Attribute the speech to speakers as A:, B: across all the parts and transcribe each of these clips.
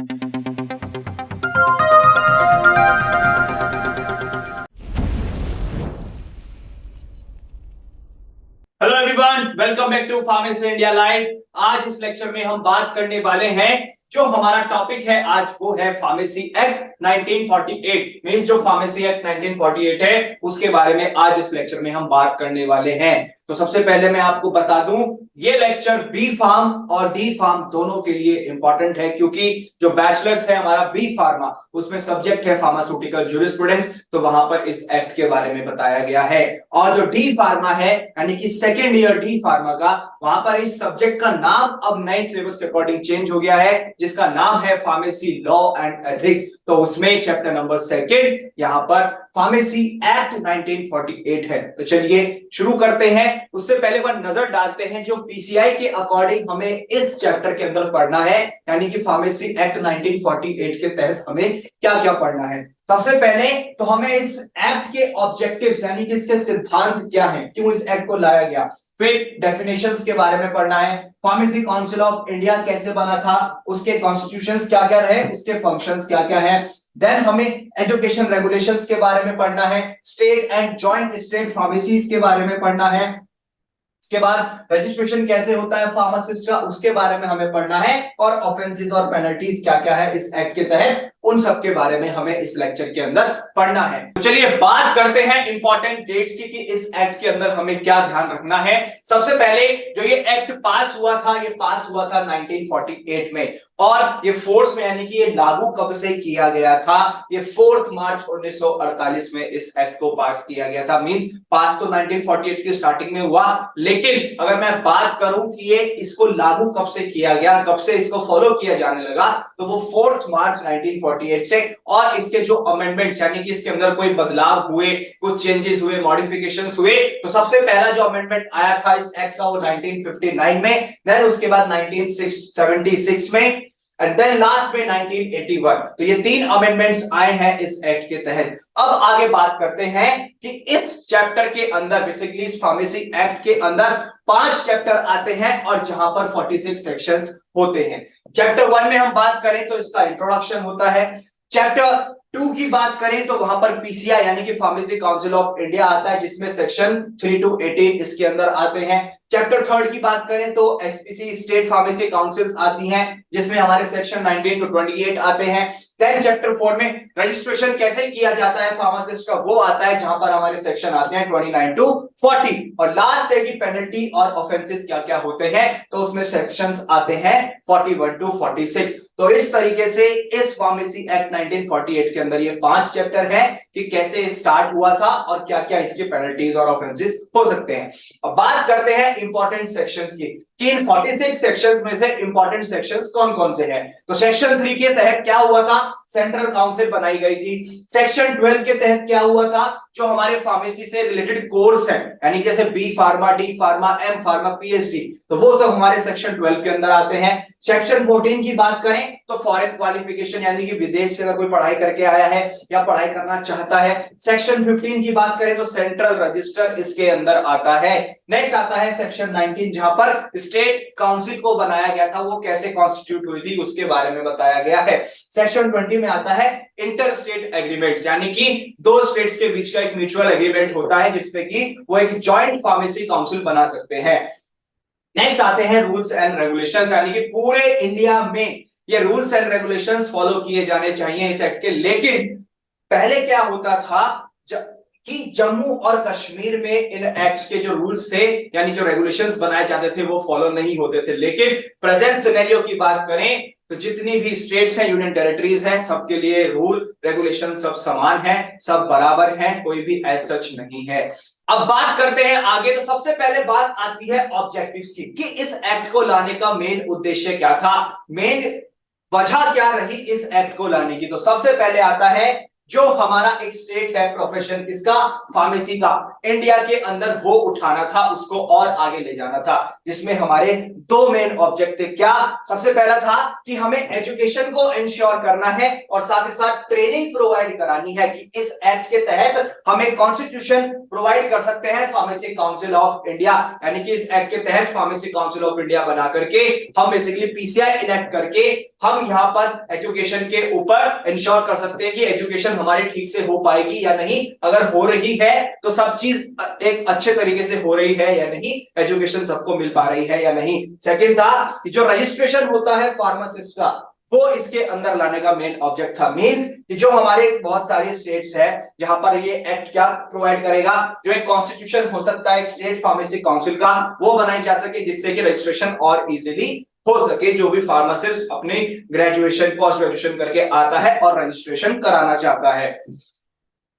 A: Hello everyone, welcome back to pharmacy India live. आज इस lecture में हम बात करने वाले हैं, जो हमारा टॉपिक है आज वो है फार्मेसी एक्ट 1948। मीन जो फार्मेसी एक्ट 1948 है उसके बारे में आज इस लेक्चर में हम बात करने वाले हैं। तो सबसे पहले मैं आपको बता दूं, ये लेक्चर बी फार्म और डी फार्म दोनों के लिए इंपॉर्टेंट है, क्योंकि जो बैचलर्स है हमारा बी फार्मा उसमें सब्जेक्ट है फार्मास्यूटिकल ज्यूरिस्प्रूडेंस, तो वहां पर इस एक्ट के बारे में बताया गया है। और जो डी फार्मा है यानी कि सेकेंड ईयर डी फार्मा का, वहां पर इस सब्जेक्ट का नाम अब नए सिलेबस के अकॉर्डिंग चेंज हो गया है, जिसका नाम है फार्मेसी लॉ एंड एथिक्स। तो उसमें चैप्टर नंबर सेकेंड यहाँ पर फार्मेसी एक्ट 1948 है। तो चलिए शुरू करते हैं। उससे पहले एक बार नजर डालते हैं जो पीसीआई के अकॉर्डिंग हमें इस चैप्टर के अंदर पढ़ना है, यानी कि फार्मेसी एक्ट 1948 के तहत हमें क्या क्या पढ़ना है। सबसे पहले तो हमें इस एक्ट के ऑब्जेक्टिव्स यानी कि इसके सिद्धांत क्या हैं, क्यों इस एक्ट को लाया गया, फिर डेफिनेशंस के बारे में पढ़ना है, फार्मेसी काउंसिल ऑफ इंडिया कैसे बना था, उसके कॉन्स्टिट्यूशंस क्या क्या रहे, उसके फंक्शंस क्या क्या है। देन हमें एजुकेशन रेगुलेशंस के बारे में पढ़ना है, state and joint state pharmacies के बारे में पढ़ना है, उसके बाद रजिस्ट्रेशन कैसे होता है फार्मासिस्ट का उसके बारे में हमें पढ़ना है, और ऑफेंसेस और पेनल्टीज क्या क्या है इस एक्ट के तहत, उन सब के बारे में हमें इस लेक्चर के अंदर पढ़ना है। तो चलिए बात करते हैं इंपॉर्टेंट डेट्स की कि इस एक्ट के अंदर हमें क्या ध्यान रखना है। सबसे पहले जो ये एक्ट पास हुआ था, ये पास हुआ था 1948 में, और ये फोर्स में यानी कि ये लागू कब से किया गया था, ये 4 मार्च 1948 में इस एक्ट को पास किया गया था। मींस पास तो 1948 की स्टार्टिंग में हुआ, लेकिन अगर मैं बात करूं कि ये इसको लागू कब से किया गया, कब से इसको फॉलो किया जाने लगा, तो वो 4 मार्च 1948 से। और इसके जो अमेंडमेंट्स यानी कि इसके अंदर कोई बदलाव हुए, कुछ चेंजेस हुए, मॉडिफिकेशंस हुए, तो सबसे पहला जो अमेंडमेंट आया था इस एक्ट का वो 1959 में, देन उसके बाद 1976 में, एंड देन लास्ट में 1981। तो ये 3 अमेंडमेंट्स आए हैं इस एक्ट के तहत। अब आगे बात करते हैं कि इस चैप्टर के अंदर बेसिकली इस फार्मेसी एक्ट के अंदर 5 चैप्टर आते हैं, और जहां पर 46 सेक्शंस होते हैं। चैप्टर 1 में हम बात करें तो इसका इंट्रोडक्शन होता है। चैप्टर 2 की बात करें तो वहां पर पीसीआई यानी कि फार्मेसी काउंसिल ऑफ इंडिया आता है, जिसमें सेक्शन 3 to 18 इसके अंदर आते हैं। चैप्टर 3 की बात करें तो एसपीसी स्टेट फार्मेसी काउंसिल्स आती हैं, जिसमें हमारे सेक्शन 19 to 28 आते हैं। देन चैप्टर 4 में रजिस्ट्रेशन कैसे किया जाता है फार्मासिस्ट का, वो आता है, जहां पर हमारे सेक्शन आते हैं 29 to 40। और लास्ट है कि पेनल्टी और ऑफेंसेस क्या क्या होते हैं, तो उसमें सेक्शंस आते हैं 41 to 46। तो इस तरीके से इस फार्मेसी एक्ट 1948 के अंदर ये 5 चैप्टर हैं कि कैसे स्टार्ट हुआ था और क्या क्या इसके पेनल्टीज और ऑफेंसेस हो सकते हैं। अब बात करते हैं इंपॉर्टेंट सेक्शंस की कि इन 46 सेक्शंस में से इंपॉर्टेंट सेक्शंस कौन कौन से हैं। तो सेक्शन 3 के तहत क्या हुआ था, सेंट्रल काउंसिल बनाई गई थी। सेक्शन 12 के तहत क्या हुआ था, जो हमारे फार्मेसी से रिलेटेड कोर्स है, यानी जैसे B pharma, D pharma, M pharma, PhD, तो वो सब हमारे सेक्शन 12 के अंदर आते हैं। सेक्शन 14 की बात करें तो फॉरेन क्वालिफिकेशन यानी कि विदेश से अगर कोई पढ़ाई करके आया है या पढ़ाई करना चाहता है। सेक्शन 15 की बात करें तो सेंट्रल रजिस्टर इसके अंदर आता है। नेक्स्ट आता है सेक्शन 19, जहां पर स्टेट काउंसिल को बनाया गया था, वो कैसे कॉन्स्टिट्यूट हुई थी उसके बारे में बताया गया है। सेक्शन 20 में आता है इंटर स्टेट एग्रीमेंट्स, यानी कि 2 स्टेट्स के बीच का एक म्यूचुअल एग्रीमेंट होता है, जिसपे कि वो एक जॉइंट फार्मेसी काउंसिल बना सकते हैं। नेक्स्ट आते हैं रूल्स एंड रेगुलेशंस, यानी कि पूरे इंडिया में ये रूल्स एंड रेगुलेशंस फॉलो किए जाने चाहिए इस एक्ट के। लेकिन पहले क्या होता था कि जम्मू और कश्मीर में इन एक्ट्स के जो रूल्स थे यानी जो रेगुलेशंस बनाए जाते थे वो फॉलो नहीं होते थे। लेकिन प्रेजेंट सिनेरियो की बात करें तो जितनी भी स्टेट्स हैं, यूनियन टेरिटरीज हैं, सबके लिए रूल रेगुलेशन सब समान है, सब बराबर हैं, कोई भी एज सच नहीं है। अब बात करते हैं आगे। तो सबसे पहले बात आती है ऑब्जेक्टिव्स की कि इस एक्ट को लाने का मेन उद्देश्य क्या था, मेन वजह क्या रही इस एक्ट को लाने की। तो सबसे पहले आता है जो हमारा एक स्टेट है प्रोफेशन किसका, फार्मेसी का, इंडिया के अंदर वो उठाना था, उसको और आगे ले जाना था, जिसमें हमारे 2 मेन ऑब्जेक्ट थे। क्या, सबसे पहला था कि हमें एजुकेशन को इंश्योर करना है और साथ ही साथ ट्रेनिंग प्रोवाइड करानी है कि इस एक्ट के तहत हमें कॉन्स्टिट्यूशन प्रोवाइड कर सकते हैं फार्मेसी काउंसिल ऑफ इंडिया, यानी कि इस एक्ट के तहत फार्मेसी काउंसिल ऑफ इंडिया बना करके हम बेसिकली पीसीआई इनेक्ट करके हम यहाँ पर एजुकेशन के ऊपर इंश्योर कर सकते हैं कि एजुकेशन हमारी ठीक से हो पाएगी या नहीं, अगर हो रही है तो सब चीज एक अच्छे तरीके से हो रही है या नहीं, एजुकेशन सबको मिल पा रही है या नहीं। सेकंड था कि जो रजिस्ट्रेशन होता है फार्मासिस्ट का, वो इसके अंदर लाने का मेन ऑब्जेक्ट था। मींस कि जो हमारे बहुत सारे स्टेट्स है जहां पर ये एक्ट क्या प्रोवाइड करेगा, जो एक कॉन्स्टिट्यूशन हो सकता है एक स्टेट फार्मेसी काउंसिल का, वो बनाई जा सके जिससे कि रजिस्ट्रेशन और इजीली हो सके। जो भी फार्मासिस्ट अपने ग्रेजुएशन पोस्ट ग्रेजुएशन करके आता है और रजिस्ट्रेशन कराना चाहता है।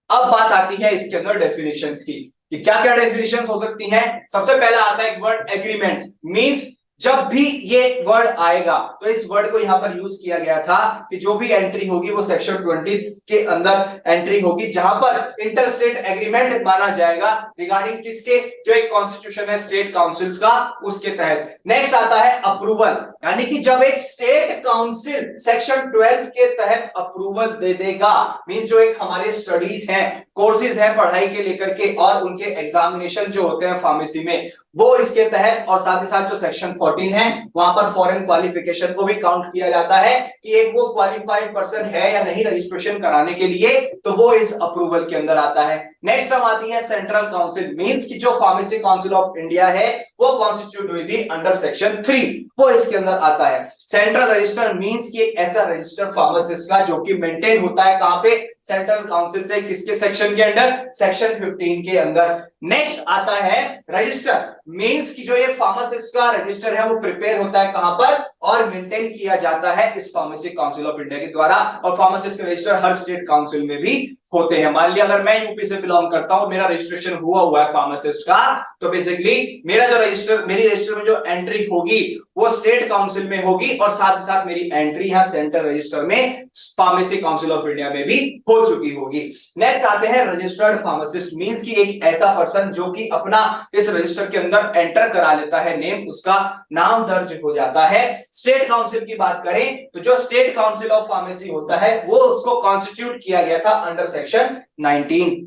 A: अब बात आती है इसके अंदर डेफिनेशंस की कि क्या क्या डेफिनेशंस हो सकती हैं। सबसे पहला आता है वर्ड एग्रीमेंट। मींस जब भी ये वर्ड आएगा तो इस वर्ड को यहां पर यूज किया गया था कि जो भी एंट्री होगी वो सेक्शन 20 के अंदर एंट्री होगी, जहां पर इंटरस्टेट एग्रीमेंट माना जाएगा रिगार्डिंग किसके, जो एक कॉन्स्टिट्यूशन है स्टेट काउंसिल्स का, उसके तहत। नेक्स्ट आता है अप्रूवल, यानी कि जब एक स्टेट काउंसिल सेक्शन 12 के तहत अप्रूवल दे देगा, मींस जो एक हमारे स्टडीज हैं, कोर्सेज हैं पढ़ाई के लेकर के और उनके एग्जामिनेशन जो होते हैं फार्मेसी में, वो इसके तहत, और साथ ही साथ जो सेक्शन 14 है वहां पर फॉरेन क्वालिफिकेशन को भी काउंट किया जाता है कि एक वो क्वालिफाइड पर्सन है या नहीं रजिस्ट्रेशन कराने के लिए, तो वो इस अप्रूवल के अंदर आता है। नेक्स्ट हम आती है सेंट्रल काउंसिल। मींस कि जो फार्मेसी काउंसिल ऑफ इंडिया है वो कॉन्स्टिट्यूट हुई थी अंडर सेक्शन 3, वो इसके अंदर आता है। सेंट्रल रजिस्टर मींस कि एक ऐसा रजिस्टर फार्मासिस्ट का जो कि मेंटेन होता है कहां पे, सेंट्रल काउंसिल से, किसके सेक्शन के अंडर, सेक्शन 15 के अंदर। नेक्स्ट आता है रजिस्टर। मींस कि जो ये फार्मासिस्ट का रजिस्टर है वो प्रिपेयर होता है कहां पर और मेंटेन किया जाता है इस फार्मेसी काउंसिल ऑफ इंडिया के द्वारा, और फार्मासिस्ट का रजिस्टर हर स्टेट काउंसिल में भी होते हैं। मान लिया अगर मैं यूपी से बिलोंग करता हूं, मेरा रजिस्ट्रेशन हुआ है फार्मासिस्ट का, तो बेसिकली मेरा जो रजिस्टर, मेरी रजिस्टर में जो एंट्री होगी वो स्टेट काउंसिल में होगी, और साथ ही साथ मेरी एंट्री यहां सेंट्रल रजिस्टर में फार्मेसी काउंसिल ऑफ इंडिया में भी हो चुकी होगी। नेक्स्ट आते हैं रजिस्टर्ड फार्मासिस्ट। मींस कि एक ऐसा पर्सन जो कि अपना इस रजिस्टर के अंदर एंटर करा लेता है नेम, उसका नाम दर्ज हो जाता है। स्टेट काउंसिल की बात करें तो जो स्टेट काउंसिल ऑफ फार्मेसी होता है वो उसको कॉन्स्टिट्यूट किया गया था अंडर सेक्शन 19।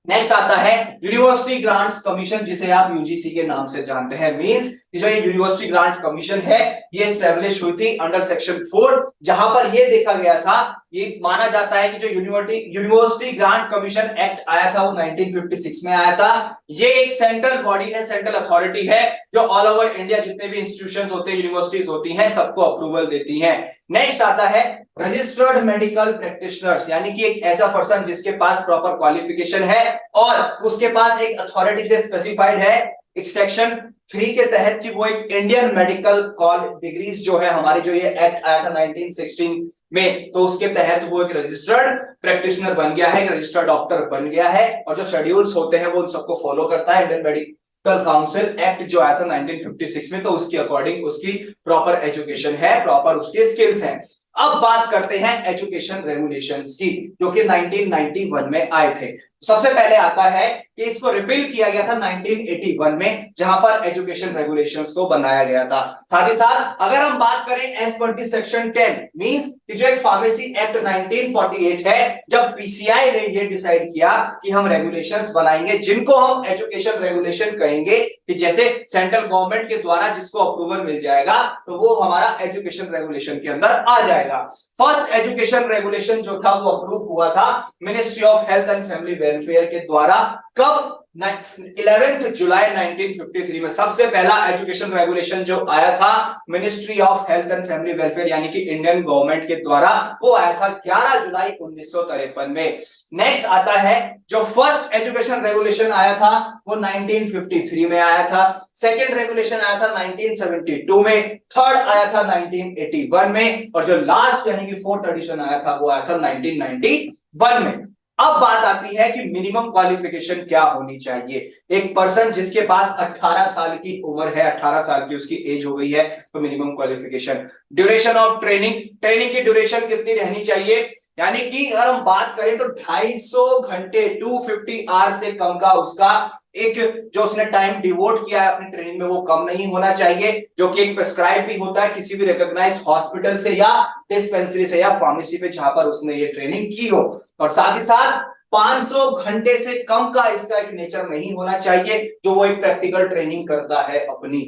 A: नेक्स्ट आता है यूनिवर्सिटी ग्रांट्स कमीशन, जिसे आप यूजीसी के नाम से जानते हैं। मींस जो ये यूनिवर्सिटी ग्रांट कमीशन है ये एस्टैब्लिश हुई थी अंडर सेक्शन 4, जहां पर ये देखा गया था, ये माना जाता है कि जो यूनिवर्सिटी ग्रांट कमीशन एक्ट आया था वो 1956 में आया था। ये एक सेंट्रल बॉडी है, सेंट्रल अथॉरिटी है जो ऑल ओवर इंडिया जितने भी इंस्टीट्यूशंस होते हैं, यूनिवर्सिटीज होती हैं, सबको अप्रूवल देती हैं। नेक्स्ट आता है रजिस्टर्ड मेडिकल प्रैक्टिशनर्स, यानी कि एक ऐसा पर्सन जिसके पास प्रॉपर क्वालिफिकेशन है और उसके पास एक अथॉरिटी से स्पेसिफाइड है एक सेक्शन 3 के तहत कि वो एक इंडियन मेडिकल कॉल डिग्रीज जो है हमारी, जो ये एक्ट आया था 1916 में, तो उसके तहत वो एक रजिस्टर्ड प्रैक्टिशनर बन गया है, एक रजिस्टर्ड डॉक्टर बन गया है, और जो शेड्यूल्स होते हैं वो उन सबको फॉलो करता है। इंडियन मेडिकल काउंसिल एक्ट जो आया था 1956 में, तो उसकी अकॉर्डिंग उसकी प्रॉपर एजुकेशन है, प्रॉपर उसके स्किल्स हैं। अब बात करते हैं एजुकेशन रेगुलेशंस की, जो कि 1991 में आए थे। सबसे पहले आता है कि इसको रिपील किया गया था 1981 में, जहां पर एजुकेशन रेगुलेशंस को बनाया गया था। साथ ही साथ अगर हम बात करें as per the section 10, means कि जो एक फार्मेसी एक्ट 1948 है, जब पीसीआई ने ये डिसाइड किया कि हम रेगुलेशंस बनाएंगे जिनको हम एजुकेशन रेगुलेशन कहेंगे, कि जैसे सेंट्रल गवर्नमेंट के द्वारा जिसको अप्रूवल मिल जाएगा तो वो हमारा एजुकेशन रेगुलेशन के अंदर आ जाएगा। फर्स्ट एजुकेशन रेगुलेशन जो था वो अप्रूव हुआ था ministry of health and family welfare के द्वारा। कब? 11 जुलाई 1953 में सबसे पहला एजुकेशन रेगुलेशन जो आया था ministry of health and family welfare यानी कि इंडियन गवर्नमेंट के द्वारा, वो आया था 11 जुलाई 1953 में। नेक्स्ट आता है जो फर्स्ट एजुकेशन रेगुलेशन आया था वो 1953 में आया था, सेकेंड रेगुलेशन आया था 1972 में, थर्ड आया था 1981 में, और जो लास्ट यानी कि फोर्थ एडिशन आया था वो आया था 1991 में। अब बात आती है कि मिनिमम क्वालिफिकेशन क्या होनी चाहिए। एक पर्सन जिसके पास 18 साल की उम्र है, 18 साल की उसकी एज हो गई है, तो minimum qualification. Duration of training, training की ड्यूरेशन कितनी रहनी चाहिए, यानी कि अगर हम बात करें तो 250 घंटे 250 आवर से कम का उसका एक जो उसने टाइम डिवोट किया है अपनी ट्रेनिंग में वो कम नहीं होना चाहिए, जो कि एक प्रेस्क्राइब भी होता है किसी भी रिकॉग्नाइज्ड हॉस्पिटल से या डिस्पेंसरी से या फार्मेसी पे जहां पर उसने ये ट्रेनिंग की हो। और साथ ही साथ 500 घंटे से कम का इसका एक नेचर नहीं होना चाहिए जो वो एक प्रैक्टिकल ट्रेनिंग करता है अपनी।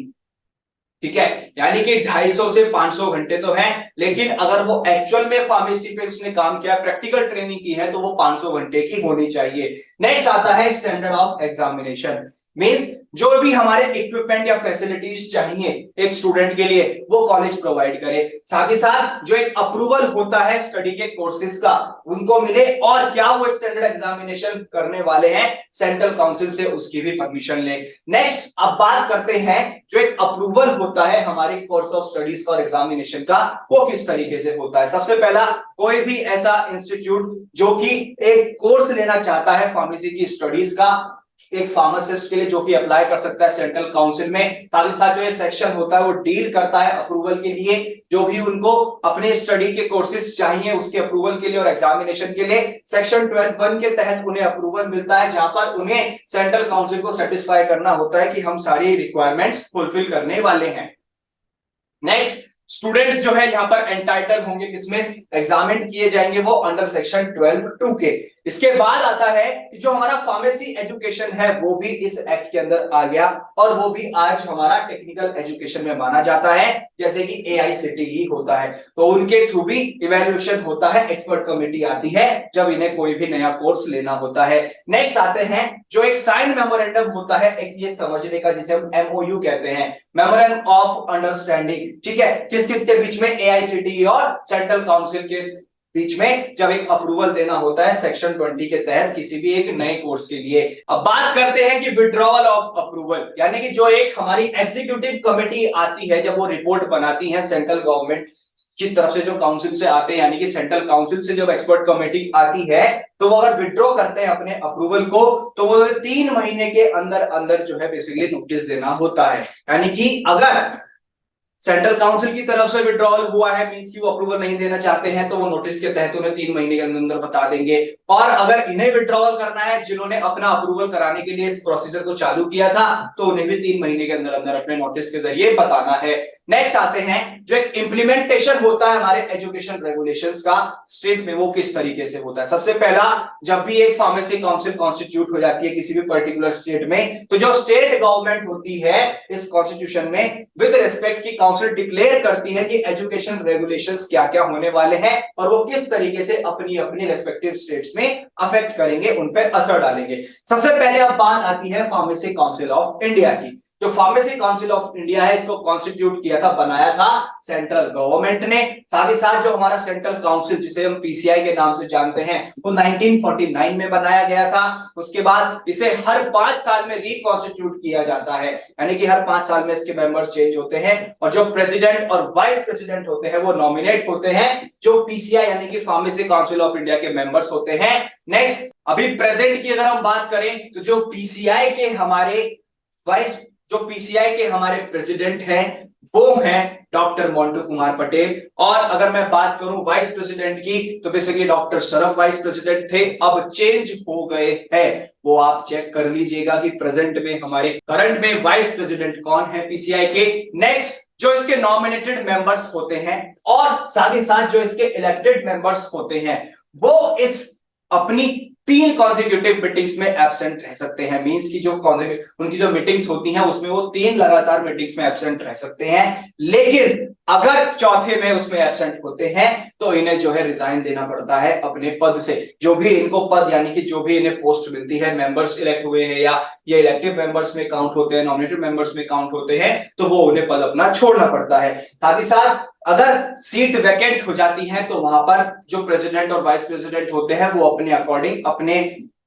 A: ठीक है, यानी कि 250 से 500 घंटे तो है, लेकिन अगर वो एक्चुअल में फार्मेसी पे उसने काम किया, प्रैक्टिकल ट्रेनिंग की है, तो वो 500 घंटे की होनी चाहिए। नेक्स्ट आता है स्टैंडर्ड ऑफ एग्जामिनेशन। मींस जो भी हमारे इक्विपमेंट या फैसिलिटीज चाहिए एक स्टूडेंट के लिए वो कॉलेज प्रोवाइड करे, साथ ही साथ जो एक अप्रूवल होता है स्टडी के कोर्सेज का उनको मिले, और क्या वो स्टैंडर्ड एग्जामिनेशन करने वाले हैं सेंट्रल काउंसिल से उसकी भी परमिशन ले। नेक्स्ट अब बात करते हैं जो एक अप्रूवल होता है हमारे कोर्स ऑफ स्टडीज और एग्जामिनेशन का, वो किस तरीके से होता है। सबसे पहला, कोई भी ऐसा इंस्टीट्यूट जो कि एक कोर्स लेना चाहता है फार्मेसी की स्टडीज का, एक फार्मासिस्ट के लिए, जो कि अप्लाई कर सकता है सेंट्रल काउंसिल में। साथ ही साथ जो ये सेक्शन होता है वो डील करता है अप्रूवल के लिए, जो भी उनको अपने स्टडी के कोर्सेज चाहिए उसके अप्रूवल के लिए और एग्जामिनेशन के लिए। सेक्शन 12(1) के तहत उन्हें अप्रूवल मिलता है, जहां पर उन्हें सेंट्रल काउंसिल को सेटिस्फाई करना होता है कि हम सारी रिक्वायरमेंट्स फुलफिल करने वाले हैं। नेक्स्ट, स्टूडेंट्स जो है यहाँ पर एंटाइटल होंगे, किसमें एग्जामिन किए जाएंगे, वो अंडर सेक्शन 12(2) के। इसके बाद आता है कि जो हमारा फार्मेसी एजुकेशन है वो भी इस एक्ट के अंदर आ गया, और वो भी आज हमारा टेक्निकल एजुकेशन में माना जाता है, जैसे कि AICTE होता है, तो उनके थ्रू भी इवैल्यूएशन होता है, एक्सपर्ट कमेटी आती है जब इन्हें कोई भी नया कोर्स लेना होता है। नेक्स्ट आते हैं जो एक साइन मेमोरेंडम होता है, एक ये समझने का जिसे हम MOU कहते हैं, मेमोरेंडम ऑफ अंडरस्टैंडिंग, ठीक है, किस किस के बीच में, AICTE और सेंट्रल काउंसिल के बीच में, जब एक अप्रूवल देना होता है सेक्शन 20 के तहत किसी भी एक नए कोर्स के लिए। अब बात करते हैं कि विड्रॉवल ऑफ अप्रूवल, यानी कि जो एक हमारी एग्जीक्यूटिव कमेटी आती है, जब वो रिपोर्ट बनाती है सेंट्रल गवर्नमेंट की तरफ से, जो काउंसिल से आते हैं, यानी कि सेंट्रल काउंसिल से जब एक्सपर्ट कमेटी आती है, तो वो अगर विड्रॉ करते हैं अपने अप्रूवल को, तो वो 3 महीने के अंदर अंदर जो है बेसिकली नोटिस देना होता है। यानी कि अगर सेंट्रल काउंसिल की तरफ से विड्रॉल हुआ है, मींस कि वो अप्रूवल नहीं देना चाहते हैं, तो वो नोटिस के तहत उन्हें 3 महीने के अंदर बता देंगे। और अगर इन्हें विड्रॉल करना है, जिन्होंने अपना अप्रूवल कराने के लिए इस प्रोसीजर को चालू किया था, तो उन्हें भी 3 महीने के अंदर अंदर अपने नोटिस के जरिए बताना है। नेक्स्ट आते हैं जो एक इंप्लीमेंटेशन होता है हमारे एजुकेशन रेगुलेशंस का स्टेट में, वो किस तरीके से होता है। सबसे पहला, जब भी एक फार्मेसी काउंसिल कॉन्स्टिट्यूट हो जाती है किसी भी पर्टिकुलर स्टेट में, तो जो स्टेट गवर्नमेंट होती है इस कॉन्स्टिट्यूशन में विद रिस्पेक्ट की काउंसिल डिक्लेयर करती है कि एजुकेशन रेगुलेशंस क्या क्या होने वाले हैं, और वो किस तरीके से अपनी अपनी रेस्पेक्टिव स्टेट्स में अफेक्ट करेंगे, उन पर असर डालेंगे। सबसे पहले अब बात आती है फार्मेसी काउंसिल ऑफ इंडिया की। जो फार्मेसी काउंसिल ऑफ इंडिया है, इसको कॉन्स्टिट्यूट किया था, बनाया था सेंट्रल गवर्नमेंट ने। साथ ही साथ जो हमारा सेंट्रल काउंसिल, जिसे हम PCI के नाम से जानते हैं, वो 1949 में बनाया गया था। उसके बाद इसे हर 5 साल में रिकॉन्स्टिट्यूट किया जाता है, यानी कि हर 5 साल में इसके मेंबर्स चेंज होते हैं, और जो प्रेसिडेंट और वाइस प्रेसिडेंट होते हैं वो नॉमिनेट होते हैं, जो PCI यानी कि फार्मेसी काउंसिल ऑफ इंडिया के मेंबर्स होते हैं। नेक्स्ट, अभी प्रेजेंट की अगर हम बात करें, तो जो PCI के हमारे वाइस, जो PCI के हमारे प्रेसिडेंट हैं वो हैं डॉक्टर मोंटू कुमार पटेल। और अगर मैं बात करूं वाइस प्रेसिडेंट की, तो बेसिकली डॉक्टर शरफ वाइस प्रेसिडेंट थे, अब चेंज हो गए हैं, वो आप चेक कर लीजिएगा कि प्रेजेंट में हमारे करंट में वाइस प्रेसिडेंट कौन है PCI के। नेक्स्ट, जो इसके नॉमिनेटेड मेंबर्स होते हैं और साथ ही साथ जो इसके इलेक्टेड मेंबर्स होते हैं, वो इस अपनी 3 कॉन्जिक्यूटिव मीटिंग्स में एब्सेंट रह सकते हैं। मींस की जो उनकी जो मीटिंग्स होती हैं उसमें वो 3 लगातार मीटिंग्स में एब्सेंट रह सकते हैं, लेकिन अगर चौथे में उसमें एब्सेंट होते हैं तो इन्हें जो है रिजाइन देना पड़ता है अपने पद से। जो भी इनको पद, यानी कि जो भी इन्हें पोस्ट मिलती है, मेंबर्स इलेक्ट हुए हैं या ये इलेक्टिव मेंबर्स में काउंट होते हैं, नॉमिनेटेड मेंबर्स में काउंट होते हैं, तो वो उन्हें पद अपना छोड़ना पड़ता है। साथ ही साथ अगर सीट वैकेंट हो जाती है तो वहां पर जो प्रेसिडेंट और वाइस प्रेसिडेंट होते हैं वो अपने अकॉर्डिंग, अपने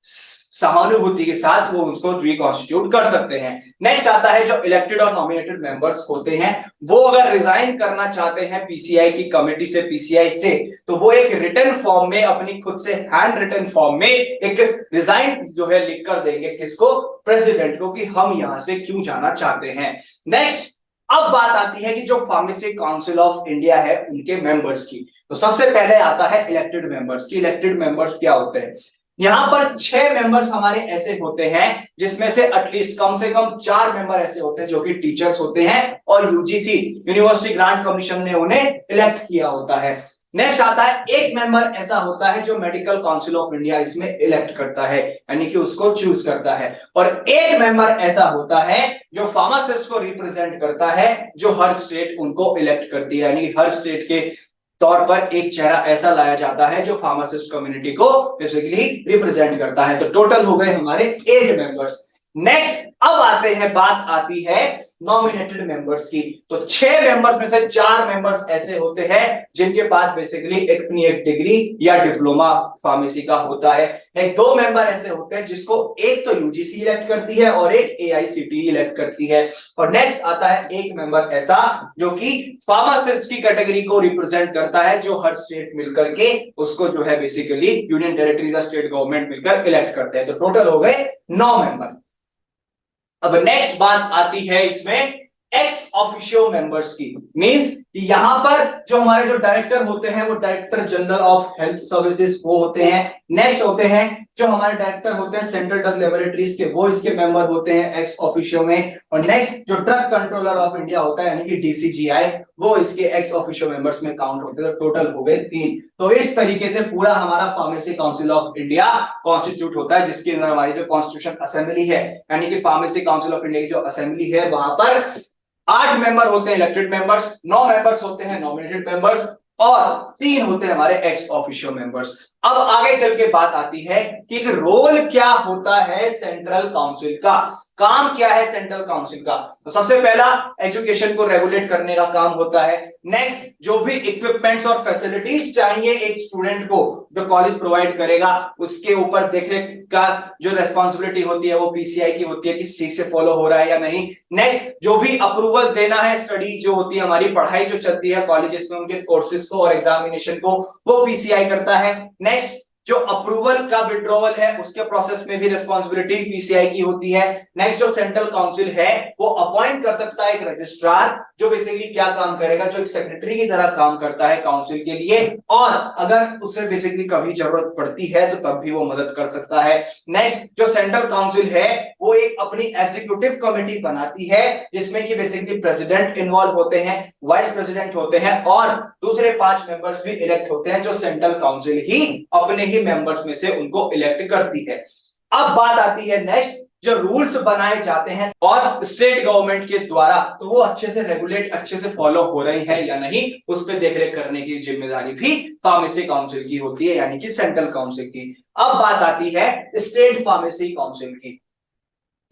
A: सहानुभूति के साथ वो उसको रिकॉन्स्टिट्यूट कर सकते हैं। नेक्स्ट आता है जो इलेक्टेड और नॉमिनेटेड मेंबर्स होते हैं, वो अगर रिजाइन करना चाहते हैं PCI की कमेटी से, PCI से, तो वो एक रिटन फॉर्म में, अपनी खुद से हैंड रिटन फॉर्म में एक रिजाइन जो है लिख कर देंगे, किसको, प्रेसिडेंट को, कि हम यहां से क्यों जाना चाहते हैं। नेक्स्ट, अब बात आती है कि जो फार्मेसी काउंसिल ऑफ इंडिया है उनके मेंबर्स की। तो सबसे पहले आता है इलेक्टेड मेंबर्स की। इलेक्टेड मेंबर्स क्या होते हैं, यहां पर 6 मेंबर्स हमारे ऐसे होते हैं जिसमें से एटलीस्ट कम से कम 4 मेंबर ऐसे होते हैं जो कि टीचर्स होते हैं, और UGC यूनिवर्सिटी ग्रांट कमीशन ने उन्हें इलेक्ट किया होता है। नेक्स्ट आता है एक मेंबर ऐसा होता है जो मेडिकल काउंसिल ऑफ इंडिया इसमें इलेक्ट करता है, यानी कि उसको चूज करता है। और एक मेंबर ऐसा होता है जो फार्मासिस्ट को रिप्रेजेंट करता है, जो हर स्टेट उनको इलेक्ट करती है, यानी कि हर स्टेट के तौर पर एक चेहरा ऐसा लाया जाता है जो फार्मासिस्ट कम्युनिटी को बेसिकली रिप्रेजेंट करता है। तो टोटल हो गए हमारे 8 मेंबर्स। नेक्स्ट अब आते हैं, बात आती है नॉमिनेटेड मेंबर्स की। तो 6 मेंबर्स में से 4 मेंबर्स ऐसे होते हैं जिनके पास बेसिकली अपनी एक डिग्री या डिप्लोमा फार्मेसी का होता है। नहीं, 2 मेंबर ऐसे होते हैं जिसको एक तो यूजीसी इलेक्ट करती है और एक एआईसीटीई इलेक्ट करती है। और नेक्स्ट आता है एक मेंबर ऐसा जो कि फार्मासिस्ट की कैटेगरी को रिप्रेजेंट करता है, जो हर स्टेट मिलकर के उसको जो है बेसिकली यूनियन टेरिटरीज या स्टेट गवर्नमेंट मिलकर इलेक्ट करते हैं। तो टोटल हो गए 9 मेंबर। अब नेक्स्ट बात आती है इसमें एक्स ऑफिशियो मेंबर्स की। मींस कि यहां पर जो हमारे जो डायरेक्टर होते हैं वो director general of health services वो होते हैं। नेक्स्ट होते हैं जो हमारे डायरेक्टर होते हैं सेंट्रल ड्रग लेबोरेटरीज के, वो इसके मेंबर होते हैं एक्स ऑफिशियो में। और नेक्स्ट जो ड्रग कंट्रोलर ऑफ इंडिया होता है यानी कि डीसीजीआई, वो इसके एक्स ऑफिशियो मेंबर्स में काउंट होते हैं। तो टोटल हो गए 3। तो इस तरीके से पूरा हमारा pharmacy council of India constitute होता है, जिसके अंदर हमारी जो कॉन्स्टिट्यूशन असेंबली है यानी कि फार्मेसी काउंसिल ऑफ इंडिया की जो असेंबली है वहां पर 8 मेंबर होते हैं इलेक्टेड मेंबर्स, 9 मेंबर्स होते हैं नॉमिनेटेड मेंबर्स और 3 होते हैं हमारे एक्स ऑफिशियो मेंबर्स। अब आगे चल के बात आती है कि एक रोल क्या होता है सेंट्रल काउंसिल का, काम क्या है सेंट्रल काउंसिल का। तो सबसे पहला एजुकेशन को रेगुलेट करने का काम होता है। नेक्स्ट जो भी इक्विपमेंट्स और फैसिलिटीज चाहिए एक स्टूडेंट को जो कॉलेज प्रोवाइड करेगा, उसके ऊपर देखरेख का जो रेस्पॉन्सिबिलिटी होती है वो पीसीआई की होती है कि ठीक से फॉलो हो रहा है या नहीं। नेक्स्ट जो भी अप्रूवल देना है, स्टडी जो होती है हमारी पढ़ाई जो चलती है कॉलेजेस में उनके कोर्सेज को और एग्जामिनेशन को, वो पीसीआई करता है। नेक्स्ट जो अप्रूवल का विड्रॉवल है उसके प्रोसेस में भी रिस्पांसिबिलिटी पीसीआई की होती है। नेक्स्ट जो सेंट्रल काउंसिल है वो अपॉइंट कर सकता है एक रजिस्ट्रार जो बेसिकली क्या काम करेगा, जो एक सेक्रेटरी की तरह काम करता है काउंसिल के लिए, और अगर उसे बेसिकली कभी जरूरत पड़ती है तो तब भी वो मदद कर सकता है। नेक्स्ट जो सेंट्रल काउंसिल है वो एक अपनी एग्जीक्यूटिव कमेटी बनाती है जिसमें कि बेसिकली प्रेसिडेंट इन्वॉल्व होते हैं, वाइस प्रेसिडेंट होते हैं और दूसरे 5 मेंबर्स भी इलेक्ट होते हैं जो सेंट्रल काउंसिल ही अपने ही मेंबर्स में से उनको इलेक्ट करती है। अब बात आती है नेक्स्ट जो रूल्स बनाए जाते हैं और स्टेट गवर्नमेंट के द्वारा, तो वो अच्छे से रेगुलेट अच्छे से फॉलो हो रही है या नहीं, उस पर देखरेख करने की जिम्मेदारी भी फार्मेसी काउंसिल की होती है यानी कि सेंट्रल काउंसिल की। अब बात आती है स्टेट फार्मेसी काउंसिल की।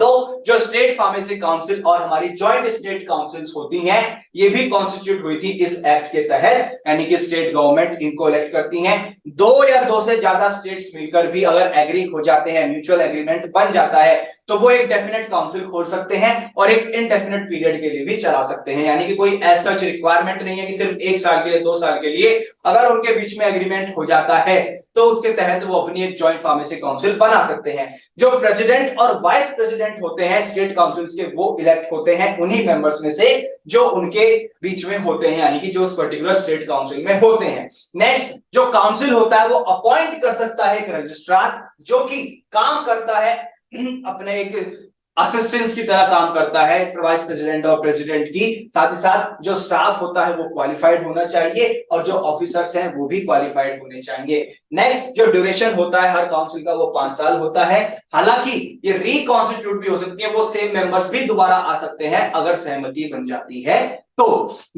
A: तो जो स्टेट फार्मेसी काउंसिल और हमारी जॉइंट स्टेट काउंसिल्स होती हैं ये भी कॉन्स्टिट्यूट हुई थी इस एक्ट के तहत, यानी कि स्टेट गवर्नमेंट इनको इलेक्ट करती हैं। 2 या 2 से ज्यादा स्टेट्स मिलकर भी अगर एग्री हो जाते हैं, म्यूचुअल एग्रीमेंट बन जाता है, तो वो एक डेफिनेट काउंसिल खोल सकते हैं और एक इनडेफिनेट पीरियड के लिए भी चला सकते हैं, यानी कि कोई ऐसा रिक्वायरमेंट नहीं है कि सिर्फ 1 साल के लिए 2 साल के लिए। अगर उनके बीच में एग्रीमेंट हो जाता है तो उसके तहत वो अपनी एक जॉइंट फार्मेसी काउंसिल बना सकते हैं। जो प्रेसिडेंट और वाइस प्रेसिडेंट होते हैं स्टेट काउंसिल्स के, वो इलेक्ट होते हैं उन्हीं मेंबर्स में से जो उनके बीच में होते हैं, यानी कि जो उस पर्टिकुलर स्टेट काउंसिल में होते हैं। नेक्स्ट जो काउंसिल होता है वो अपॉइंट कर सकता है एक रजिस्ट्रार जो कि काम करता है अपने एक असिस्टेंस की तरह काम करता है वाइस प्रेसिडेंट और प्रेसिडेंट की। साथ ही साथ जो स्टाफ होता है वो क्वालिफाइड होना चाहिए और जो ऑफिसर्स हैं वो भी क्वालिफाइड होने चाहिए। नेक्स्ट जो ड्यूरेशन होता है हर काउंसिल का वो 5 साल होता है। हालांकि ये रिकॉन्स्टिट्यूट भी हो सकती है, वो सेम मेंबर्स भी दोबारा आ सकते हैं अगर सहमति बन जाती है तो।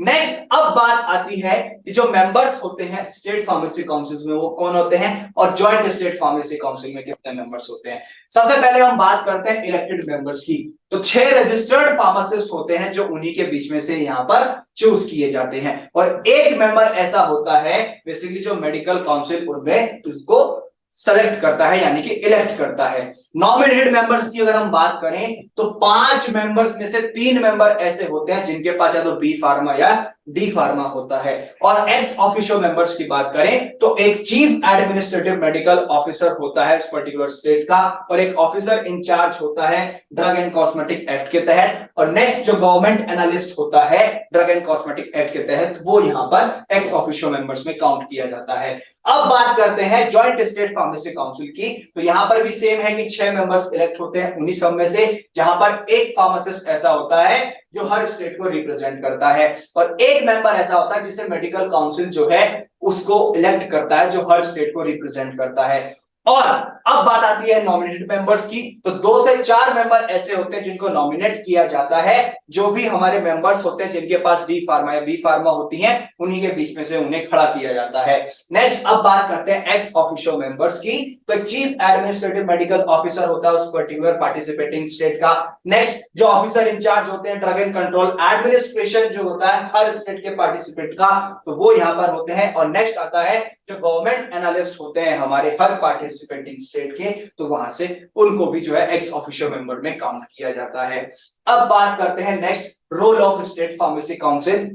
A: नेक्स्ट अब बात आती है कि जो मेंबर्स होते हैं स्टेट फार्मेसी काउंसिल में वो कौन होते हैं और जॉइंट स्टेट फार्मेसी काउंसिल में कितने मेंबर्स होते हैं। सबसे पहले हम बात करते हैं इलेक्टेड मेंबर्स की। तो 6 रजिस्टर्ड फार्मासिस्ट होते हैं जो उन्हीं के बीच में से यहां पर चूज किए जाते हैं और एक मेंबर ऐसा होता है बेसिकली जो मेडिकल काउंसिल उनमें उसको सेलेक्ट करता है यानी कि इलेक्ट करता है। नॉमिनेटेड मेंबर्स की अगर हम बात करें तो 5 मेंबर्स में से 3 मेंबर ऐसे होते हैं जिनके पास या तो बी फार्मा या डी फार्मा होता है। और एक्स ऑफिशियो मेंबर्स की बात करें तो एक चीफ एडमिनिस्ट्रेटिव मेडिकल ऑफिसर होता है इस पर्टिकुलर स्टेट का और एक ऑफिसर इंचार्ज होता है ड्रग एंड कॉस्मेटिक एक्ट के तहत। और नेक्स्ट जो गवर्नमेंट एनालिस्ट होता है ड्रग एंड कॉस्मेटिक एक्ट के तहत, वो यहां पर एक्स ऑफिशियो मेंबर्स में काउंट किया जाता है। अब बात करते हैं जॉइंट स्टेट फार्मेसी काउंसिल की। तो यहां पर भी सेम है कि 6 मेंबर्स इलेक्ट होते हैं उन्हीं सब में से, जहां पर एक फार्मासिस्ट ऐसा होता है जो हर स्टेट को रिप्रेजेंट करता है और एक एक मेंबर ऐसा होता है जिसे मेडिकल काउंसिल जो है उसको इलेक्ट करता है, जो हर स्टेट को रिप्रेजेंट करता है। और अब बात आती है नॉमिनेटेड मेंबर्स की, तो 2 से 4 मेंबर ऐसे होते हैं जिनको नॉमिनेट किया जाता है। जो भी हमारे मेंबर्स होते हैं जिनके पास डी फार्मा या बी फार्मा होती हैं, उन्हीं के बीच में से उन्हें खड़ा किया जाता है। नेक्स्ट अब बात करते हैं एक्स ऑफिशियो मेंबर्स की। तो चीफ एडमिनिस्ट्रेटिव मेडिकल ऑफिसर होता है उस पर्टिकुलर पार्टिसिपेटिंग स्टेट का। नेक्स्ट जो ऑफिसर इंचार्ज होते हैं ड्रग एंड कंट्रोल एडमिनिस्ट्रेशन जो होता है हर स्टेट के पार्टिसिपेंट का, तो वो यहाँ पर होते हैं। और नेक्स्ट आता है जो गवर्नमेंट एनालिस्ट होते हैं हमारे हर पार्टिसिपेटिंग स्टेट के, तो वहां से उनको भी जो है एक्स ऑफिशियो मेंबर में काउंट किया जाता है। अब बात करते हैं next role of state pharmacy council.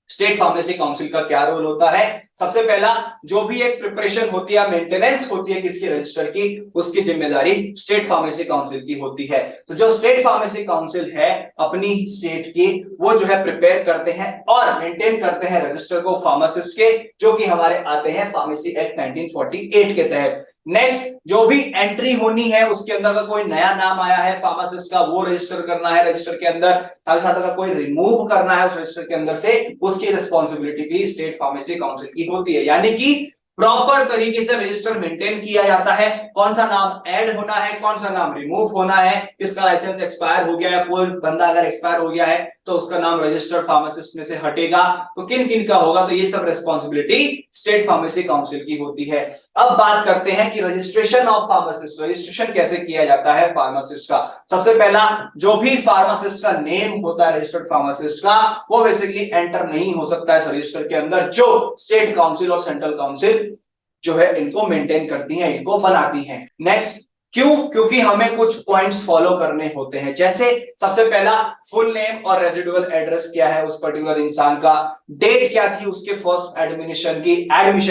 A: State pharmacy council का क्या रोल होता है? सबसे पहला, जो भी एक प्रिपरेशन होती है, मेंटेनेंस होती है किसकी रजिस्टर की, उसकी जिम्मेदारी स्टेट फार्मेसी काउंसिल की होती है। तो जो स्टेट फार्मेसी काउंसिल है अपनी स्टेट की, वो जो है प्रिपेयर करते हैं और मेंटेन करते हैं रजिस्टर को फार्मासिस्ट के, जो कि हमारे आते हैं फार्मेसी एक्ट 1948 के तहत। नेक्स्ट, जो भी एंट्री होनी है उसके अंदर अगर कोई नया नाम आया है फार्मासिस्ट का, वो रजिस्टर करना है रजिस्टर के अंदर। साथ साथ अगर कोई रिमूव करना है उस रजिस्टर के अंदर से, उसकी रिस्पॉन्सिबिलिटी भी स्टेट फार्मेसी काउंसिल की होती है। यानी कि प्रॉपर तरीके से रजिस्टर मेंटेन किया जाता है, कौन सा नाम ऐड होना है, कौन सा नाम रिमूव होना है, किसका लाइसेंस एक्सपायर हो गया है, कोई बंदा अगर एक्सपायर हो गया है तो उसका नाम रजिस्टर्ड फार्मासिस्ट में से हटेगा, तो किन किन का होगा, तो ये सब रिस्पॉन्सिबिलिटी स्टेट फार्मेसी काउंसिल की होती है। अब बात करते हैं कि रजिस्ट्रेशन ऑफ फार्मासिस्ट, रजिस्ट्रेशन कैसे किया जाता है फार्मासिस्ट का। सबसे पहला, जो भी फार्मासिस्ट का नेम होता है रजिस्टर्ड फार्मासिस्ट का, वो बेसिकली एंटर नहीं हो सकता है रजिस्टर के अंदर, जो स्टेट काउंसिल और सेंट्रल काउंसिल जो है इनको मेंटेन करती हैं, इनको बनाती हैं। नेक्स्ट, क्यों? क्योंकि हमें कुछ पॉइंट्स फॉलो करने होते हैं। जैसे सबसे पहला, फुल नेम और रेजिडुअल एड्रेस क्या है उस पर्टिकुलर इंसान का, डेट क्या थी उसके फर्स्ट एडमिशन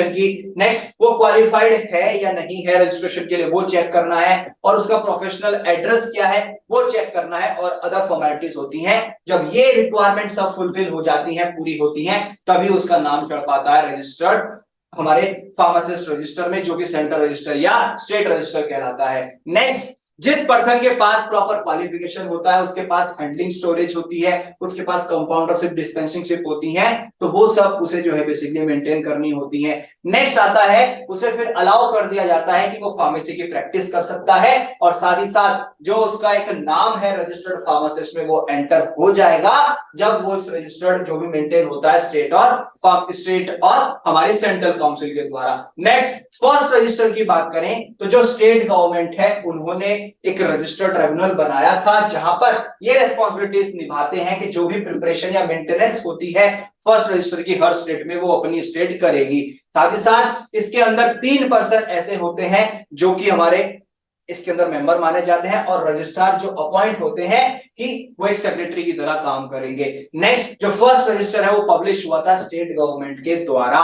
A: की। नेक्स्ट, वो क्वालिफाइड है या नहीं है रजिस्ट्रेशन के लिए, वो चेक करना है। और उसका प्रोफेशनल एड्रेस क्या है वो चेक करना है। और अदर फॉर्मेलिटीज होती हैं। जब ये रिक्वायरमेंट सब फुलफिल हो जाती हैं, पूरी होती हैं, तभी उसका नाम चढ़ पाता है रजिस्टर्ड हमारे फार्मासिस्ट रजिस्टर में, जो कि सेंट्रल रजिस्टर या स्टेट रजिस्टर कहलाता है। नेक्स्ट, जिस पर्सन के पास प्रॉपर क्वालिफिकेशन होता है, उसके पास हैंडलिंग स्टोरेज होती है, उसके पास कंपाउंडरशिप डिस्पेंसिंगशिप होती है, तो वो सब उसे जो है बेसिकली मेंटेन करनी होती है। नेक्स्ट आता है, उसे फिर अलाउ कर दिया जाता है कि वो फार्मेसी की प्रैक्टिस कर सकता है, और साथ ही साथ जो उसका एक नाम है रजिस्टर्ड फार्मासिस्ट में, वो एंटर हो जाएगा जब वो रजिस्टर्ड जो भी मेंटेन होता है स्टेट और हमारे सेंट्रल काउंसिल के द्वारा। नेक्स्ट, फर्स्ट रजिस्टर की बात करें तो जो स्टेट गवर्नमेंट है उन्होंने एक रजिस्टर्ड ट्राइब्यूनल बनाया था, जहां पर ये रिस्पॉन्सिबिलिटीज निभाते हैं कि जो भी प्रिपरेशन या मेंटेनेंस होती है फर्स्ट रजिस्टर की हर स्टेट में, वो अपनी स्टेट करेगी। साथ ही साथ इसके अंदर 3 पर्सन ऐसे होते हैं जो कि हमारे इसके अंदर मेंबर माने जाते हैं, और रजिस्ट्रार जो अपॉइंट होते हैं कि वो एक सेक्रेटरी की तरह काम करेंगे। नेक्स्ट, जो फर्स्ट रजिस्टर है वो पब्लिश हुआ था स्टेट गवर्नमेंट के द्वारा।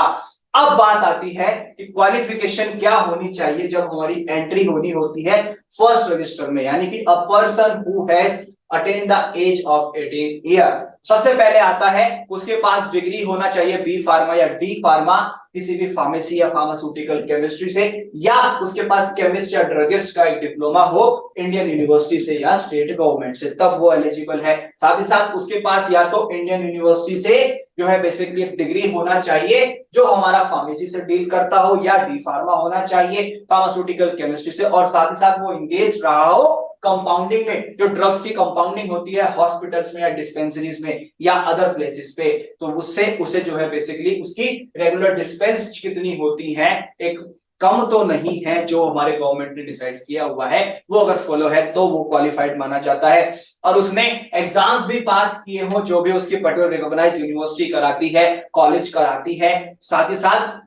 A: अब बात आती है कि क्वालिफिकेशन क्या होनी चाहिए जब हमारी एंट्री होनी होती है फर्स्ट रजिस्टर में, यानी कि a person who has attain the age of 18 year. सबसे पहले आता है उसके पास डिग्री होना चाहिए बी फार्मा या डी फार्मा, किसी भी फार्मेसी या फार्मास्यूटिकल केमिस्ट्री से, या उसके पास केमिस्ट या ड्रगिस्ट का एक डिप्लोमा हो इंडियन यूनिवर्सिटी से या स्टेट गवर्नमेंट से, तब वो एलिजिबल है। साथ ही साथ उसके पास या तो इंडियन यूनिवर्सिटी से जो है बेसिकली एक डिग्री होना चाहिए जो हमारा फार्मेसी से डील करता हो, या डी फार्मा होना चाहिए फार्मास्यूटिकल केमिस्ट्री से, और साथ ही साथ वो इंगेज रहा हो कंपाउंडिंग में, जो ड्रग्स की कंपाउंडिंग होती है हॉस्पिटल्स में या डिस्पेंसरीज में या अदर प्लेसेस पे, तो उससे उसे जो है बेसिकली उसकी रेगुलर डिस्पेंस कितनी होती है, एक कम तो नहीं है, जो हमारे गवर्नमेंट ने डिसाइड किया हुआ है, वो अगर फॉलो है तो वो क्वालिफाइड माना जाता है। और उसने एग्जाम्स भी पास किए हो, जो भी उसकी पर्टिकुलर रिकॉग्नाइज्ड यूनिवर्सिटी कराती है, कॉलेज कराती है। साथ ही साथ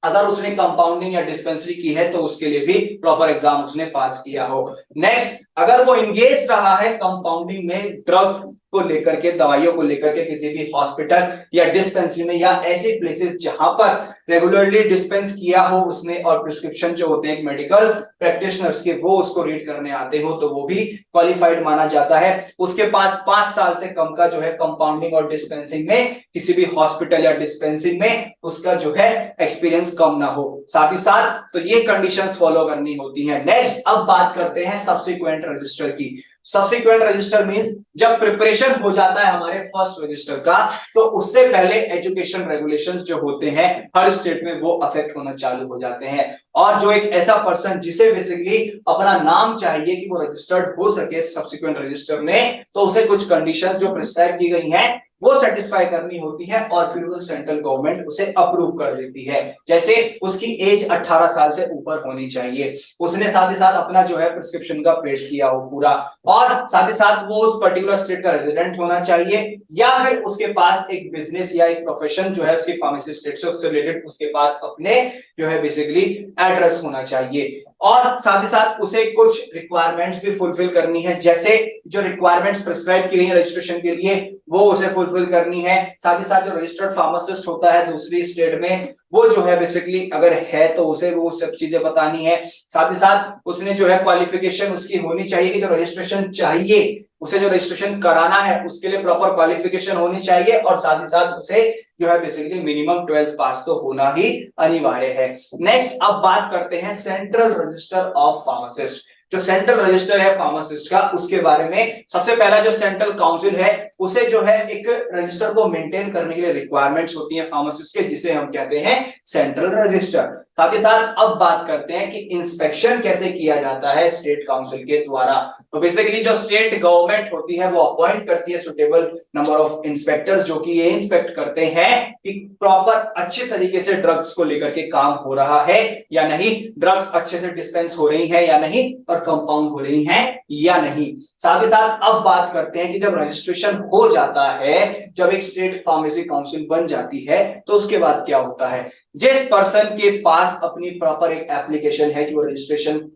A: अगर उसने कंपाउंडिंग या डिस्पेंसरी की है तो उसके लिए भी प्रॉपर एग्जाम उसने पास किया हो। नेक्स्ट, अगर वो इंगेज रहा है कंपाउंडिंग में ड्रग को लेकर के, दवाइयों को लेकर के किसी भी हॉस्पिटल या डिस्पेंसरी में, या ऐसे प्लेसेस जहां पर रेगुलरली डिस्पेंस किया हो उसने, और प्रिस्क्रिप्शन जो होते हैं मेडिकल प्रैक्टिशनर्स के वो उसको रीड करने आते हो, तो वो भी क्वालिफाइड माना जाता है। उसके पास 5 साल से कम का जो है कंपाउंडिंग और डिस्पेंसिंग में किसी भी हॉस्पिटल या डिस्पेंसिंग में उसका जो है एक्सपीरियंस कम ना हो। साथ ही साथ तो ये कंडीशंस फॉलो करनी होती हैं। नेक्स्ट, अब बात करते हैं सब्सिक्वेंट रजिस्टर की। सब्सिक्वेंट रजिस्टर मींस जब प्रिपरेशन रजिस्ट्रेशन हो जाता है हमारे फर्स्ट रजिस्टर का, तो उससे पहले एजुकेशन रेगुलेशंस जो होते हैं हर स्टेट में वो अफेक्ट होना चालू हो जाते हैं। और जो एक ऐसा पर्सन जिसे बेसिकली अपना नाम चाहिए कि वो रजिस्टर्ड हो सके सब्सिक्वेंट रजिस्टर में, तो उसे कुछ कंडीशंस जो प्रिस्क्राइब की गई हैं वो सेटिस्फाई करनी होती है और फिर वो सेंट्रल गवर्नमेंट उसे अप्रूव कर देती है। जैसे उसकी एज 18 साल से ऊपर होनी चाहिए, उसने साथ ही साथ अपना जो है प्रिस्क्रिप्शन का पेश किया हो पूरा, और साथ ही साथ वो उस पर्टिकुलर स्टेट का रेजिडेंट होना चाहिए, या फिर उसके पास एक बिजनेस या एक प्रोफेशन जो है उसकी फार्मेसी स्टेट से उससे रिलेटेड उसके पास अपने जो है बेसिकली एड्रेस होना चाहिए। और साथ ही साथ उसे कुछ रिक्वायरमेंट्स भी फुलफिल करनी है, जैसे जो रिक्वायरमेंट्स प्रिस्क्राइब की गई है रजिस्ट्रेशन के लिए वो उसे फुलफिल करनी है। साथ ही साथ जो रजिस्टर्ड फार्मासिस्ट होता है दूसरी स्टेट में, वो जो है बेसिकली अगर है तो उसे वो सब चीजें बतानी है। साथ ही साथ उसने जो है क्वालिफिकेशन उसकी होनी चाहिए कि जो रजिस्ट्रेशन चाहिए, उसे जो रजिस्ट्रेशन कराना है उसके लिए प्रॉपर क्वालिफिकेशन होनी चाहिए, और साथ ही साथ उसे जो है बेसिकली मिनिमम 12th पास तो होना ही अनिवार्य है। नेक्स्ट अब बात करते हैं सेंट्रल रजिस्टर ऑफ फार्मासिस्ट। जो सेंट्रल रजिस्टर है फार्मासिस्ट का, उसके बारे में सबसे पहला जो सेंट्रल काउंसिल है उसे जो है एक रजिस्टर को मेंटेन करने के लिए रिक्वायरमेंट्स होती है फार्मासिस्ट के, जिसे हम कहते हैं सेंट्रल रजिस्टर। साथ ही साथ अब बात करते हैं कि इंस्पेक्शन कैसे किया जाता है स्टेट काउंसिल के द्वारा। तो बेसिकली जो स्टेट गवर्नमेंट होती है वो अपॉइंट करती है सुटेबल नंबर ऑफ इंस्पेक्टर्स, जो कि ये इंस्पेक्ट करते हैं कि प्रॉपर अच्छे तरीके से ड्रग्स को लेकर के काम हो रहा है या नहीं, ड्रग्स अच्छे से डिस्पेंस हो रही है या नहीं, और कंपाउंड हो रही है या नहीं। साथ ही साथ अब बात करते हैं कि जब रजिस्ट्रेशन हो जाता है, जब एक स्टेट फार्मेसी काउंसिल बन जाती है, तो उसके बाद क्या होता है। जिस पर्सन के पास अपनी प्रॉपर एक एप्लीकेशन है कि वो रजिस्ट्रेशन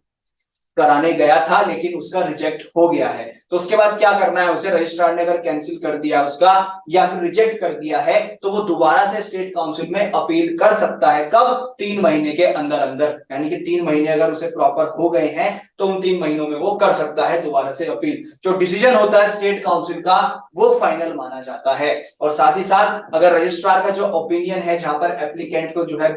A: कराने गया था लेकिन उसका रिजेक्ट हो गया है, तो उसके बाद क्या करना है, उसे रजिस्ट्रार ने अगर कैंसिल कर दिया उसका या फिर रिजेक्ट कर दिया है, तो वो दोबारा से स्टेट काउंसिल में अपील कर सकता है। कब? 3 महीने के अंदर अंदर, यानी कि 3 महीने अगर उसे प्रॉपर हो गए हैं तो उन 3 महीनों में वो कर सकता है दोबारा से अपील। जो डिसीजन होता है स्टेट काउंसिल का वो फाइनल माना जाता है। और साथ ही साथ अगर रजिस्ट्रार का जो ओपिनियन है, जहां पर एप्लीकेंट को जो है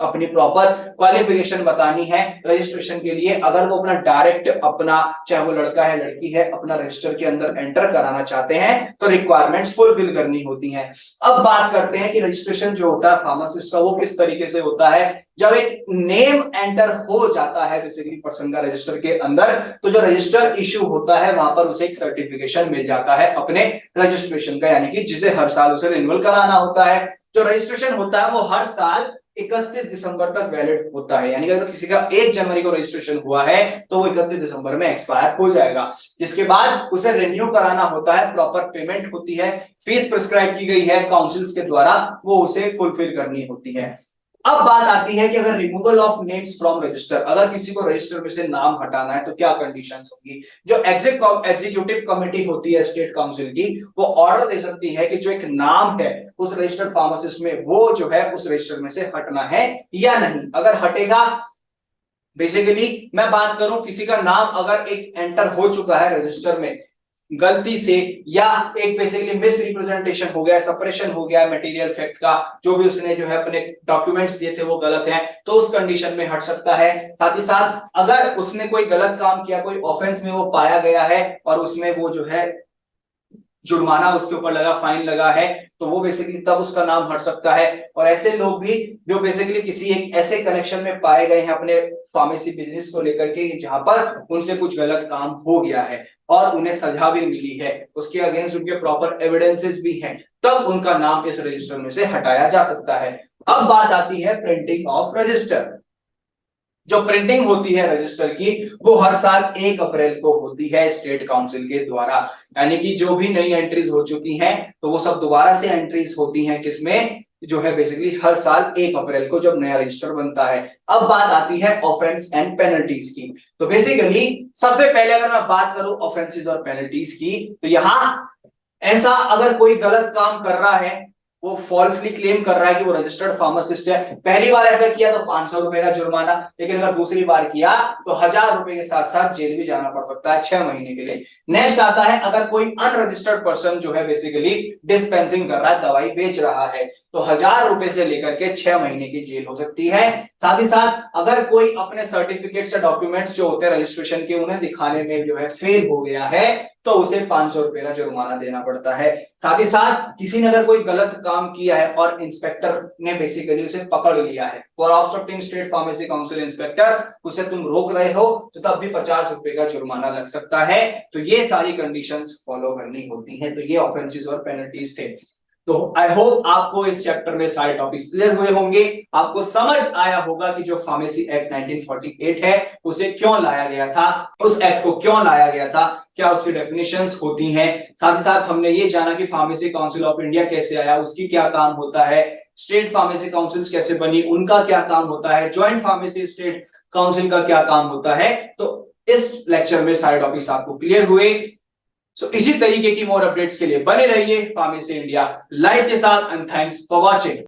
A: अपनी प्रॉपर क्वालिफिकेशन बतानी है रजिस्ट्रेशन के लिए, अगर वो अपना डायरेक्ट अपना, चाहे वो लड़का है लड़की है, अपना रजिस्टर के अंदर एंटर कराना चाहते हैं तो रिक्वायरमेंट्स फुलफिल करनी होती हैं। अब बात करते हैं कि रजिस्ट्रेशन जो होता है फार्मासिस्ट का वो किस तरीके से होता है। जब एक नेम एंटर हो जाता है बेसिकली पर्सन का रजिस्टर के अंदर, तो जो रजिस्टर इश्यू होता है वहां पर उसे एक सर्टिफिकेशन मिल जाता है अपने रजिस्ट्रेशन का, यानी कि जिसे हर साल उसे रिन्यूअल कराना होता है। जो रजिस्ट्रेशन होता है वो हर साल 31 दिसंबर तक वैलिड होता है, यानी कि अगर किसी का 1 जनवरी को रजिस्ट्रेशन हुआ है तो वो 31 दिसंबर में एक्सपायर हो जाएगा। जिसके बाद उसे रिन्यू कराना होता है, प्रॉपर पेमेंट होती है, फीस प्रिस्क्राइब की गई है काउंसिल्स के द्वारा, वो उसे फुलफिल करनी होती है। अब बात आती है कि अगर removal of names from register, अगर किसी को रजिस्टर में से नाम हटाना है तो क्या कंडीशंस होगी। जो एग्जीक्यूटिव कमेटी होती है स्टेट काउंसिल की, वो ऑर्डर दे सकती है कि जो एक नाम है उस रजिस्टर्ड फार्मासिस्ट में, वो जो है उस रजिस्टर में से हटना है या नहीं। अगर हटेगा, बेसिकली मैं बात करूं किसी का नाम अगर एक एंटर हो चुका है रजिस्टर में गलती से, या एक बेसिकली मिस रिप्रेजेंटेशन हो गया, सेपरेशन हो गया मटेरियल फैक्ट का, जो भी उसने जो है अपने डॉक्यूमेंट्स दिए थे वो गलत हैं, तो उस कंडीशन में हट सकता है। साथ ही साथ अगर उसने कोई गलत काम किया, कोई ऑफेंस में वो पाया गया है और उसमें वो जो है जुर्माना उसके ऊपर लगा, फाइन लगा है, तो वो बेसिकली तब उसका नाम हट सकता है। और ऐसे लोग भी जो बेसिकली किसी एक ऐसे कनेक्शन में पाए गए हैं अपने फार्मेसी बिजनेस को लेकर के जहां पर उनसे कुछ गलत काम हो गया है और उन्हें सजा भी मिली है, उसके अगेंस्ट उनके प्रॉपर एविडेंसेस भी हैं, तब उनका नाम इस रजिस्टर में से हटाया जा सकता है। अब बात आती है प्रिंटिंग ऑफ रजिस्टर। जो प्रिंटिंग होती है रजिस्टर की वो हर साल 1 अप्रैल को होती है स्टेट काउंसिल के द्वारा, यानी कि जो भी नई एंट्रीज हो चुकी हैं तो वो सब दोबारा से एंट्रीज होती हैं, किसमें, जो है बेसिकली हर साल 1 अप्रैल को जब नया रजिस्टर बनता है। अब बात आती है ऑफेंस एंड पेनल्टीज की। तो बेसिकली सबसे पहले अगर मैं बात करूं ऑफेंसेस और पेनल्टीज की, तो यहां ऐसा अगर कोई गलत काम कर रहा है, वो फॉल्सली क्लेम कर रहा है कि वो रजिस्टर्ड फार्मासिस्ट है, पहली बार ऐसा किया तो 500 रुपए का जुर्माना, लेकिन अगर दूसरी बार किया तो 1000 रुपए के साथ साथ जेल भी जाना पड़ सकता है 6 महीने के लिए। नेक्स्ट आता है अगर कोई अनरजिस्टर्ड पर्सन जो है बेसिकली डिस्पेंसिंग कर रहा है, दवाई बेच रहा है, तो 1000 रुपए से लेकर के 6 महीने की जेल हो सकती है। साथ ही साथ अगर कोई अपने सर्टिफिकेट्स या डॉक्यूमेंट्स जो होते हैं रजिस्ट्रेशन के उन्हें दिखाने में जो है फेल हो गया है तो उसे 500 रुपए का जुर्माना देना पड़ता है। साथ ही साथ किसी ने अगर कोई गलत काम किया है और इंस्पेक्टर ने बेसिकली उसे पकड़ लिया है, for obstructing state pharmacy council inspector, उसे तुम रोक रहे हो तो तब भी 50 रुपए का जुर्माना लग सकता है। तो ये सारी कंडीशंस फॉलो करनी होती है। तो ये ऑफेंसेस और पेनल्टीज थे। तो आई होप आपको इस चैप्टर में सारे टॉपिक्स क्लियर हुए होंगे, आपको समझ आया होगा कि जो फार्मेसी एक्ट 1948 है उसे क्यों लाया गया था, उस एक्ट को क्यों लाया गया था, क्या उसकी डेफिनेशंस होती हैं। साथ ही साथ हमने ये जाना कि फार्मेसी काउंसिल ऑफ इंडिया कैसे आया, उसकी क्या काम होता है, स्टेट फार्मेसी काउंसिल्स कैसे बनी, उनका क्या काम होता है, ज्वाइंट फार्मेसी स्टेट काउंसिल का क्या काम होता है। तो इस लेक्चर में सारे टॉपिक्स आपको क्लियर हुए। इसी तरीके की मोर अपडेट्स के लिए बने रहिए फार्मेसी इंडिया लाइव के साथ। And thanks for watching.